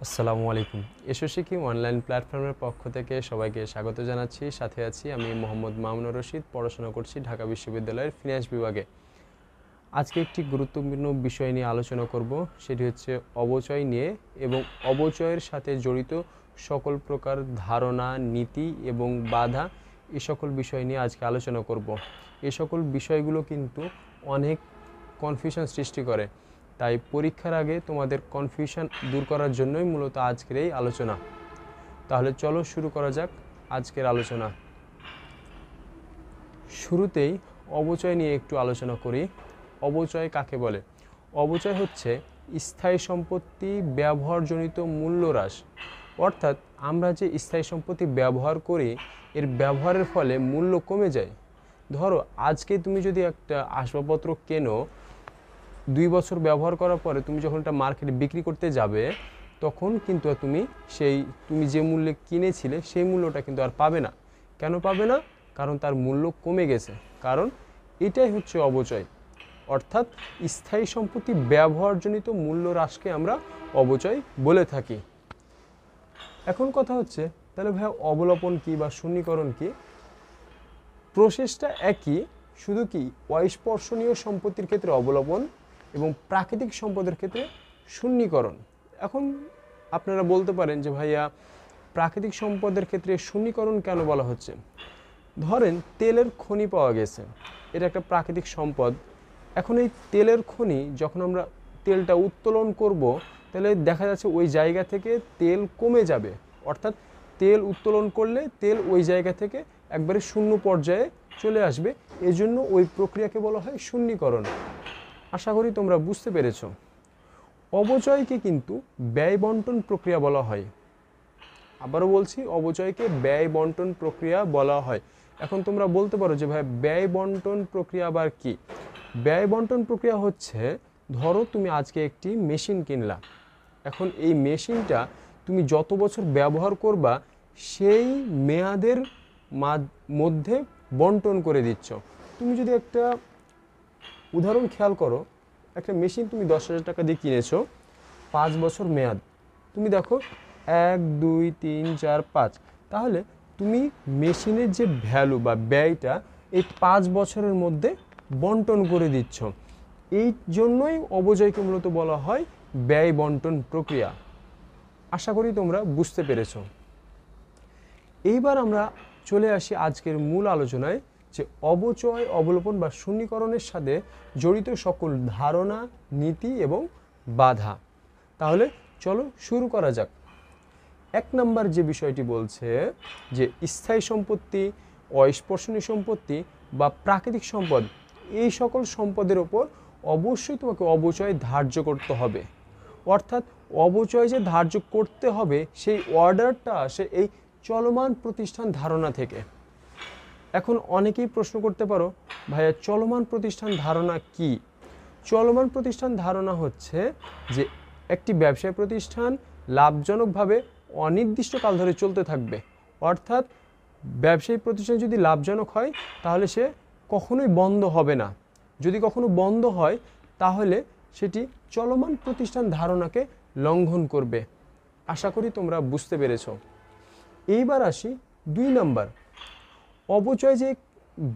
আসসালামু আলাইকুম। এসো শিখি অনলাইন প্ল্যাটফর্মের পক্ষ থেকে সবাইকে স্বাগত জানাচ্ছি। সাথে আছি আমি মোহাম্মদ মামুনুর রশিদ, পড়াশোনা করছি ঢাকা বিশ্ববিদ্যালয়ের ফিন্যান্স বিভাগে। আজকে একটি গুরুত্বপূর্ণ বিষয় নিয়ে আলোচনা করব, সেটি হচ্ছে অবচয় নিয়ে এবং অবচয়ের সাথে জড়িত সকল প্রকার ধারণা, নীতি এবং বাধা, এ সকল বিষয় নিয়ে আজকে আলোচনা করব। এ সকল বিষয়গুলো কিন্তু অনেক কনফিউশন সৃষ্টি করে, তাই পরীক্ষার আগে তোমাদের কনফিউশন দূর করার জন্যই মূলত আজকের এই আলোচনা। তাহলে চলো শুরু করা যাক আজকের আলোচনা। শুরুতেই অবচয় নিয়ে একটু আলোচনা করি। অবচয় কাকে বলে? অবচয় হচ্ছে স্থায়ী সম্পত্তি ব্যবহারজনিত মূল্য হ্রাস। অর্থাৎ আমরা যে স্থায়ী সম্পত্তি ব্যবহার করি, এর ব্যবহারের ফলে মূল্য কমে যায়। ধরো আজকে তুমি যদি একটা আসবাবপত্র কেনো, 2 বছর ব্যবহার করার পরে তুমি যখন এটা মার্কেটে বিক্রি করতে যাবে, তখন কিন্তু তুমি যে মূল্যে কিনেছিলে সেই মূল্যটা কিন্তু আর পাবে না। কেন পাবে না? কারণ তার মূল্য কমে গেছে। কারণ এটাই হচ্ছে অবচয়, অর্থাৎ স্থায়ী সম্পত্তি ব্যবহারজনিত মূল্য হ্রাসকে আমরা অবচয় বলে থাকি। এখন কথা হচ্ছে, তাহলে ভাইয়া অবলোপন কি বা শূন্যীকরণ কি? প্রসেসটা একই, শুধু কি অস্পর্শনীয় সম্পত্তির ক্ষেত্রে অবলোপন এবং প্রাকৃতিক সম্পদের ক্ষেত্রে শূন্যীকরণ। এখন আপনারা বলতে পারেন যে ভাইয়া প্রাকৃতিক সম্পদের ক্ষেত্রে শূন্যীকরণ কেন বলা হচ্ছে? ধরেন তেলের খনি পাওয়া গেছে, এটা একটা প্রাকৃতিক সম্পদ। এখন এই তেলের খনি যখন আমরা তেলটা উত্তোলন করব, তাহলে দেখা যাচ্ছে ওই জায়গা থেকে তেল কমে যাবে। অর্থাৎ তেল উত্তোলন করলে তেল ওই জায়গা থেকে একবারে শূন্য পর্যায়ে চলে আসবে। এজন্য ওই প্রক্রিয়াকে বলা হয় শূন্যীকরণ। আশা করি তোমরা বুঝতে পেরেছ। অবচয়কে কিন্তু ব্যয় বন্টন প্রক্রিয়া বলা হয়। আবারও বলছি, অবচয়কে ব্যয় বন্টন প্রক্রিয়া বলা হয়। এখন তোমরা বলতে পারো যে ভাই ব্যয় বন্টন প্রক্রিয়া আবার কি? ব্যয় বন্টন প্রক্রিয়া হচ্ছে, ধরো তুমি আজকে একটি মেশিন কিনলা। এখন এই মেশিনটা তুমি যত বছর ব্যবহার করবা সেই মেয়াদের মধ্যে বন্টন করে দিচ্ছ। তুমি যদি একটা উদাহরণ খেয়াল করো, একটা মেশিন তুমি 10,000 টাকা দিয়ে কিনেছো, 5 বছর মেয়াদ। তুমি দেখো 1 2 3 4 5, তাহলে তুমি মেশিনের যে ভ্যালু বা ব্যয়টা এই 5 বছরের মধ্যে বন্টন করে দিচ্ছ। এই জন্যই অবচয়কে মূলত বলা হয় ব্যয় বন্টন প্রক্রিয়া। আশা করি তোমরা বুঝতে পেরেছ। এইবার আমরা চলে আসি আজকের মূল আলোচনায়, যে অবচয়, অবলোপন বা শূন্যীকরণের সাথে জড়িত সকল ধারণা, নীতি এবং বাধা। তাহলে চলো শুরু করা যাক। 1 নম্বর যে বিষয়টি বলছে যে স্থায়ী সম্পত্তি, অস্পর্শনীয় সম্পত্তি বা প্রাকৃতিক সম্পদ, এই সকল সম্পদের ওপর অবশ্যই তোমাকে অবচয় ধার্য করতে হবে। অর্থাৎ অবচয় যে ধার্য করতে হবে, সেই অর্ডারটা আসে এই চলমান প্রতিষ্ঠান ধারণা থেকে। এখন অনেকেই প্রশ্ন করতে পারো, ভাইয়া চলমান প্রতিষ্ঠান ধারণা কি? চলমান প্রতিষ্ঠান ধারণা হচ্ছে যে একটি ব্যবসায় প্রতিষ্ঠান লাভজনকভাবে অনির্দিষ্টকাল ধরে চলতে থাকবে। অর্থাৎ ব্যবসায়িক প্রতিষ্ঠান যদি লাভজনক হয়, তাহলে সে কখনোই বন্ধ হবে না। যদি কখনো বন্ধ হয়, তাহলে সেটি চলমান প্রতিষ্ঠান ধারণাকে লঙ্ঘন করবে। আশা করি তোমরা বুঝতে পেরেছ। এইবার আসি 2 নম্বর। অবচয় যে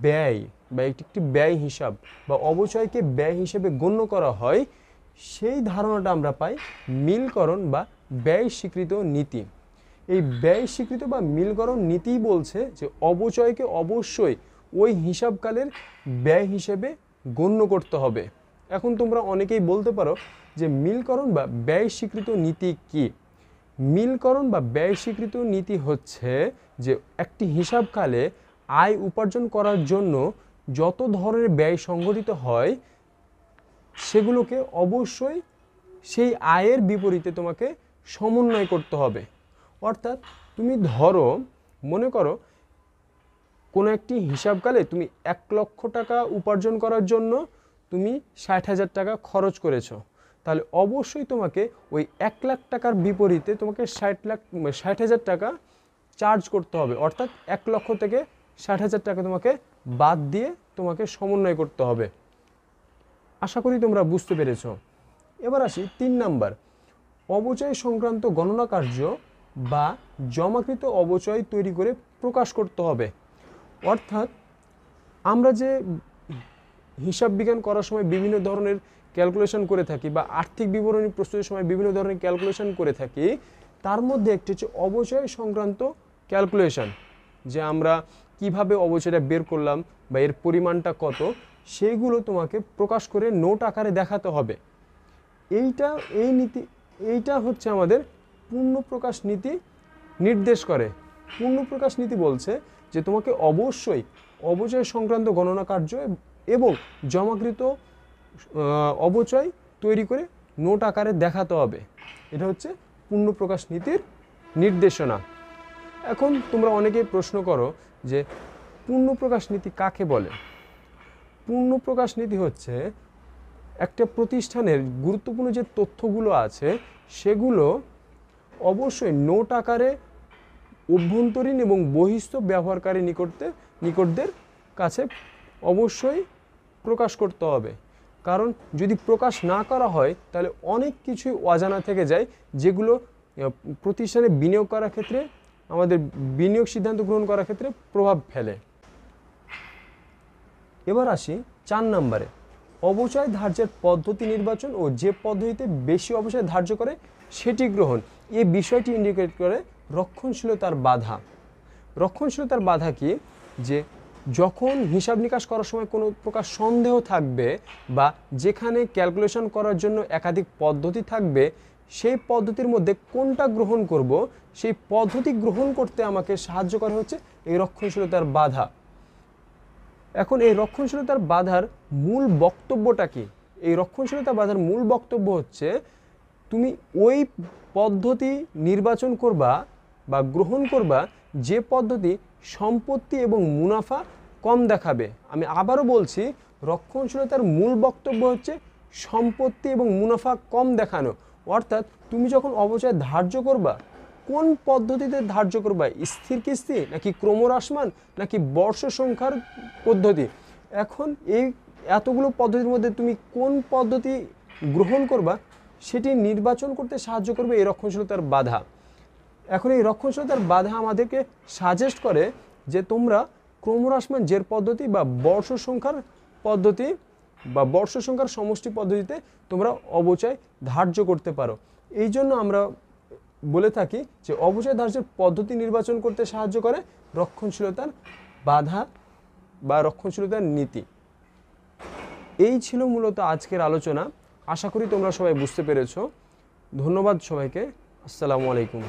ব্যয় বা একটি ব্যয় হিসাব বা অবচয়কে ব্যয় হিসেবে গণ্য করা হয়, সেই ধারণাটা আমরা পাই মিলকরণ বা ব্যয় স্বীকৃত নীতি। এই ব্যয় স্বীকৃত বা মিলকরণ নীতি বলছে যে অবচয়কে অবশ্যই ওই হিসাবকালের ব্যয় হিসেবে গণ্য করতে হবে। এখন তোমরা অনেকেই বলতে পারো যে মিলকরণ বা ব্যয় স্বীকৃত নীতি কি? মিলকরণ বা ব্যয় স্বীকৃত নীতি হচ্ছে যে একটি হিসাবকালে আয় উপার্জন করার জন্য যত ধরনের ব্যয় সংগঠিত হয়, সেগুলোকে অবশ্যই সেই আয়ের বিপরীতে তোমাকে সমন্বয় করতে হবে। অর্থাৎ তুমি ধরো, মনে করো কোনো একটি হিসাবকালে তুমি 1 লক্ষ টাকা উপার্জন করার জন্য তুমি 60,000 টাকা খরচ করেছো, তাহলে অবশ্যই তোমাকে ওই 1 লাখ টাকার বিপরীতে তোমাকে 60,000 টাকা চার্জ করতে হবে। অর্থাৎ 1 লক্ষ থেকে 60,000 টাকা তোমাকে বাদ দিয়ে তোমাকে সমন্বয় করতে হবে। আশা করি তোমরা বুঝতে পেরেছ। এবার আসি 3 নাম্বার। অবচয় সংক্রান্ত গণনা কার্য বা জমাকৃত অবচয় তৈরি করে প্রকাশ করতে হবে। অর্থাৎ আমরা যে হিসাব বিজ্ঞান করার সময় বিভিন্ন ধরনের ক্যালকুলেশন করে থাকি বা আর্থিক বিবরণী প্রস্তুতের সময় বিভিন্ন ধরনের ক্যালকুলেশন করে থাকি, তার মধ্যে একটি হচ্ছে অবচয় সংক্রান্ত ক্যালকুলেশন, যে আমরা কিভাবে অবচয়টা বের করলাম বা এর পরিমাণটা কত, সেইগুলো তোমাকে প্রকাশ করে নোট আকারে দেখাতে হবে। এইটা হচ্ছে আমাদের পূর্ণপ্রকাশ নীতি নির্দেশ করে। পূর্ণপ্রকাশ নীতি বলছে যে তোমাকে অবশ্যই অবচয় সংক্রান্ত গণনা কার্য এবং জমাকৃত অবচয় তৈরি করে নোট আকারে দেখাতে হবে। এটা হচ্ছে পূর্ণপ্রকাশ নীতির নির্দেশনা। এখন তোমরা অনেকেই প্রশ্ন করো যে পূর্ণপ্রকাশ নীতি কাকে বলে? পূর্ণপ্রকাশ নীতি হচ্ছে একটা প্রতিষ্ঠানের গুরুত্বপূর্ণ যে তথ্যগুলো আছে সেগুলো অবশ্যই নোট আকারে অভ্যন্তরীণ এবং বহিস্থ ব্যবহারকারী নিকটদের কাছে অবশ্যই প্রকাশ করতে হবে। কারণ যদি প্রকাশ না করা হয় তাহলে অনেক কিছুই অজানা থেকে যায়, যেগুলো প্রতিষ্ঠানে বিনিয়োগ করার ক্ষেত্রে, আমাদের বিনিয়োগ সিদ্ধান্ত গ্রহণ করার ক্ষেত্রে প্রভাব ফেলে। এবার আসি 4 নম্বরে, অবচয় ধার্যের পদ্ধতি নির্বাচন ও যে পদ্ধতিতে বেশি অবচয় ধার্য করে সেটি গ্রহণ। এই বিষয়টি ইন্ডিকেট করে রক্ষণশীলতার বাধা। রক্ষণশীলতার বাধা কি? যে যখন হিসাব নিকাশ করার সময় কোনো প্রকার সন্দেহ থাকবে বা যেখানে ক্যালকুলেশন করার জন্য একাধিক পদ্ধতি থাকবে, সেই পদ্ধতির মধ্যে কোনটা গ্রহণ করব, সেই পদ্ধতি গ্রহণ করতে আমাকে সাহায্য করা হচ্ছে এই রক্ষণশীলতার বাধা। এখন এই রক্ষণশীলতার বাধার মূল বক্তব্যটা কি? এই রক্ষণশীলতার বাধার মূল বক্তব্য হচ্ছে তুমি ওই পদ্ধতি নির্বাচন করবা বা গ্রহণ করবা যে পদ্ধতি সম্পত্তি এবং মুনাফা কম দেখাবে। আমি আবারও বলছি, রক্ষণশীলতার মূল বক্তব্য হচ্ছে সম্পত্তি এবং মুনাফা কম দেখানো। অর্থাৎ তুমি যখন অবচয় ধার্য করবা, কোন পদ্ধতিতে ধার্য করবা? স্থির কিস্তি নাকি ক্রমহ্রাসমান নাকি বর্ষ সংখ্যার পদ্ধতি? এখন এই এতগুলো পদ্ধতির মধ্যে তুমি কোন পদ্ধতি গ্রহণ করবা সেটি নির্বাচন করতে সাহায্য করবে এই রক্ষণশীলতার বাধা। এখন এই রক্ষণশীলতার বাধা আমাদেরকে সাজেস্ট করে যে তোমরা ক্রমহ্রাসমান জের পদ্ধতি বা বর্ষ সংখ্যার পদ্ধতি বা বর্ষ সংখ্যার সমষ্টি পদ্ধতিতে তোমরা অবচয় ধার্য করতে পারো। এই জন্য আমরা বলে থাকি যে অবচয় ধার্যের পদ্ধতি নির্বাচন করতে সাহায্য করে রক্ষণশীলতার বাধা বা রক্ষণশীলতার নীতি। এই ছিল মূলত আজকের আলোচনা। আশা করি তোমরা সবাই বুঝতে পেরেছো। ধন্যবাদ সবাইকে। আসসালামু আলাইকুম।